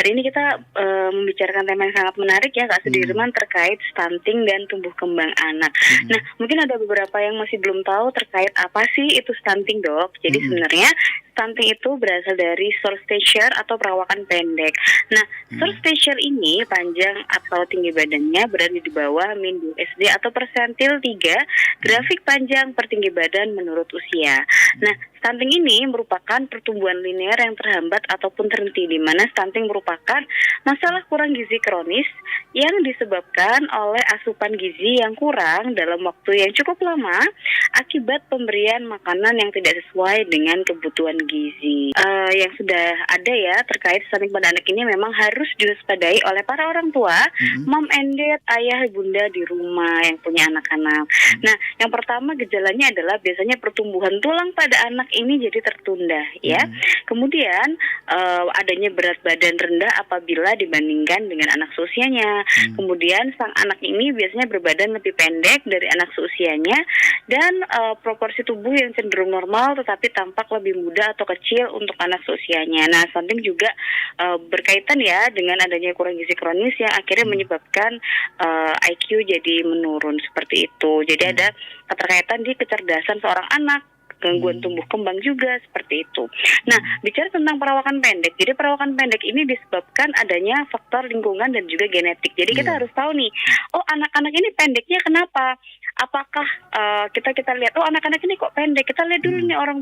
Hari ini kita membicarakan tema yang sangat menarik ya Kak Sudirman terkait stunting dan tumbuh kembang anak. Nah, mungkin ada beberapa yang masih belum tahu terkait apa sih itu stunting, Dok. Jadi sebenarnya stunting itu berasal dari short stature atau perawakan pendek. Nah, short stature ini panjang atau tinggi badannya berada di bawah min 2 SD atau persentil 3 grafik panjang per tinggi badan menurut usia. Nah, stunting ini merupakan pertumbuhan linear yang terhambat ataupun terhenti, di mana stunting merupakan masalah kurang gizi kronis yang disebabkan oleh asupan gizi yang kurang dalam waktu yang cukup lama akibat pemberian makanan yang tidak sesuai dengan kebutuhan gizi. Yang sudah ada ya terkait stunting pada anak ini memang harus diwaspadai oleh para orang tua, mom and dad, ayah bunda di rumah yang punya anak-anak. Nah, yang pertama gejalanya adalah biasanya pertumbuhan tulang pada anak ini jadi tertunda ya. Kemudian adanya berat badan rendah apabila dibandingkan dengan anak seusianya. Kemudian sang anak ini biasanya berbadan lebih pendek dari anak seusianya dan proporsi tubuh yang cenderung normal tetapi tampak lebih muda atau kecil untuk anak seusianya. Nah, stunting juga berkaitan ya dengan adanya kurang gizi kronis yang akhirnya menyebabkan IQ jadi menurun seperti itu. Jadi ada keterkaitan di kecerdasan seorang anak, gangguan tumbuh kembang juga seperti itu. Nah, bicara tentang perawakan pendek. Jadi perawakan pendek ini disebabkan adanya faktor lingkungan dan juga genetik. Jadi kita harus tahu nih, oh anak-anak ini pendeknya kenapa? Apakah kita lihat, oh anak-anak ini kok pendek? Kita lihat dulu nih orang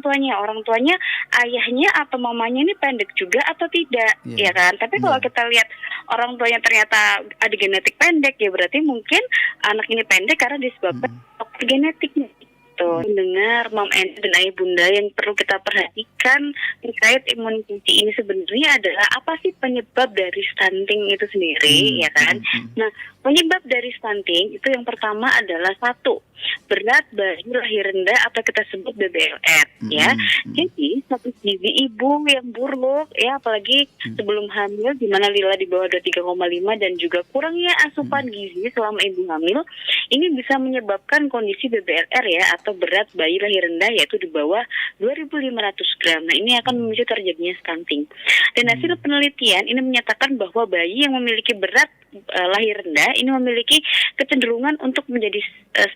tuanya ayahnya atau mamanya ini pendek juga atau tidak, ya kan? Tapi kalau kita lihat orang tuanya ternyata ada genetik pendek, ya berarti mungkin anak ini pendek karena disebabkan faktor genetiknya. Mendengar mom and dan ayah bunda yang perlu kita perhatikan terkait imunisasi ini sebenarnya adalah apa sih penyebab dari stunting itu sendiri, ya kan? Nah, penyebab dari stunting itu yang pertama adalah satu, berat bayi lahir rendah atau kita sebut BBLR ya. Jadi status gizi ibu yang buruk ya, apalagi sebelum hamil di mana lila di bawah 23,5 dan juga kurangnya asupan gizi selama ibu hamil ini bisa menyebabkan kondisi BBLR ya atau berat bayi lahir rendah yaitu di bawah 2.500 gram. Nah, ini akan memicu terjadinya stunting. Dan hasil penelitian ini menyatakan bahwa bayi yang memiliki berat lahir rendah ini memiliki kecenderungan untuk menjadi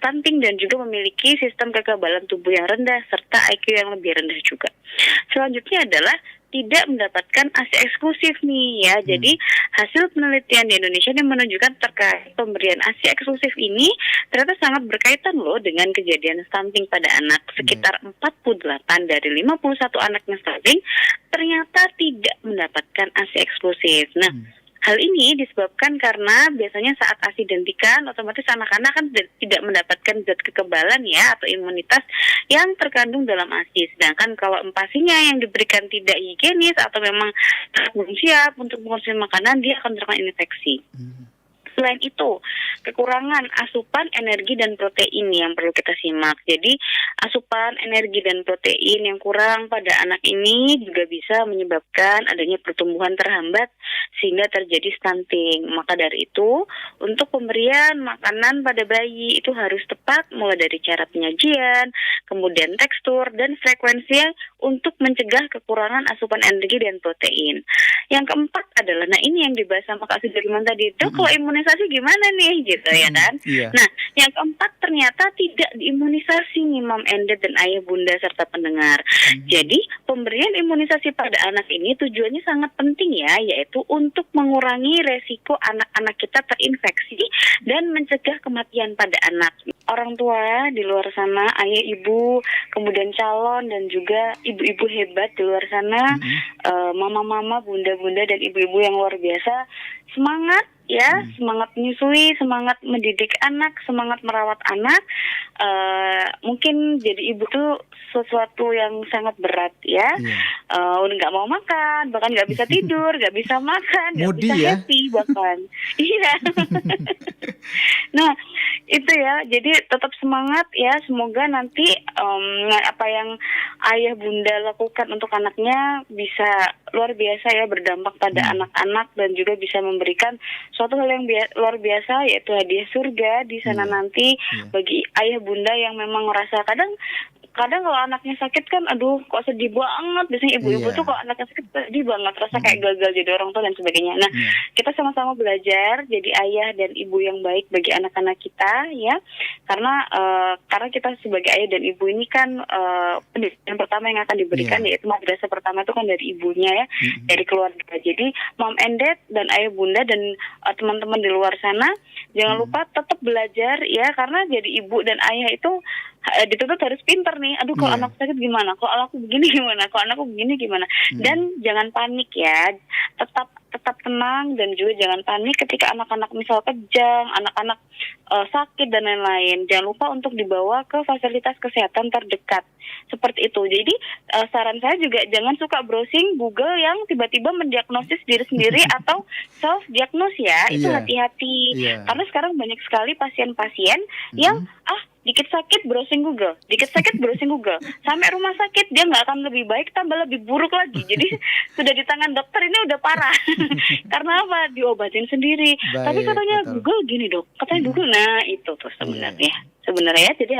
stunting dan juga memiliki sistem kekebalan tubuh yang rendah serta IQ yang lebih rendah juga. Selanjutnya adalah tidak mendapatkan ASI eksklusif nih ya. Jadi hasil penelitian di Indonesia yang menunjukkan terkait pemberian ASI eksklusif ini ternyata sangat berkaitan loh dengan kejadian stunting pada anak. Sekitar 48 dari 51 anak yang stunting ternyata tidak mendapatkan ASI eksklusif. Nah, hal ini disebabkan karena biasanya saat ASI dihentikan, otomatis anak-anak kan tidak mendapatkan zat kekebalan ya atau imunitas yang terkandung dalam ASI. Sedangkan kalau empasinya yang diberikan tidak higienis atau memang belum siap untuk mengkonsumsi makanan, dia akan terkena infeksi. Selain itu, kekurangan asupan energi dan protein yang perlu kita simak. Jadi, asupan energi dan protein yang kurang pada anak ini juga bisa menyebabkan adanya pertumbuhan terhambat sehingga terjadi stunting. Maka dari itu, untuk pemberian makanan pada bayi itu harus tepat mulai dari cara penyajian, kemudian tekstur dan frekuensi untuk mencegah kekurangan asupan energi dan protein. Yang keempat adalah, nah ini yang dibahas sama Kak Sudirman tadi, Dok, kalau imunisasi gimana nih gitu ya kan? Nah, yang keempat ternyata tidak diimunisasi nih mom and dad dan ayah bunda serta pendengar. Jadi pemberian imunisasi pada anak ini tujuannya sangat penting ya, yaitu untuk mengurangi resiko anak-anak kita terinfeksi dan mencegah kematian pada anak. Orang tua di luar sana, ayah ibu, kemudian calon dan juga ibu-ibu hebat di luar sana, mama-mama, bunda-bunda dan ibu-ibu yang luar biasa, semangat ya, semangat menyusui, semangat mendidik anak, semangat merawat anak. Mungkin jadi ibu tuh sesuatu yang sangat berat ya. Udah nggak mau makan, bahkan nggak bisa tidur, nggak bisa makan, nggak bisa happy bahkan. Iya. Nah, itu ya. Jadi tetap semangat ya. Semoga nanti apa yang ayah bunda lakukan untuk anaknya bisa luar biasa ya, berdampak pada anak-anak dan juga bisa memberikan suatu hal yang luar biasa, yaitu hadiah surga di sana nanti bagi ayah bunda yang memang merasa kadang kadang kalau anaknya sakit kan, aduh kok sedih banget. Biasanya ibu-ibu Iya. tuh kalau anaknya sakit sedih banget, rasa kayak gagal jadi orang tua dan sebagainya. Nah, Iya. kita sama-sama belajar jadi ayah dan ibu yang baik bagi anak-anak kita, ya. Karena kita sebagai ayah dan ibu ini kan pendidikan pertama yang akan diberikan, Iya. yaitu madrasah pertama itu kan dari ibunya ya, dari keluarga. Jadi mom and dad dan ayah bunda dan teman-teman di luar sana, jangan lupa tetap belajar ya, karena jadi ibu dan ayah itu dituntut harus pinter nih. Aduh, kalau Iya. anak sakit gimana? Kalau anakku begini gimana? Kalau anakku begini gimana? Dan jangan panik ya. Tetap tenang dan juga jangan panik ketika anak-anak misal kejang, anak-anak sakit dan lain-lain. Jangan lupa untuk dibawa ke fasilitas kesehatan terdekat. Seperti itu. Jadi saran saya juga jangan suka browsing Google yang tiba-tiba mendiagnosis diri sendiri atau self diagnose ya. Itu Iya. hati-hati. Iya. Karena sekarang banyak sekali pasien-pasien yang dikit sakit browsing Google, dikit sakit browsing Google, sampai rumah sakit dia nggak akan lebih baik, tambah lebih buruk lagi. Jadi sudah di tangan dokter ini udah parah. Karena apa? Diobatin sendiri. Tapi Baik, katanya betul. Google gini dok, katanya Google. Nah itu tuh sebenarnya, ya. Jadi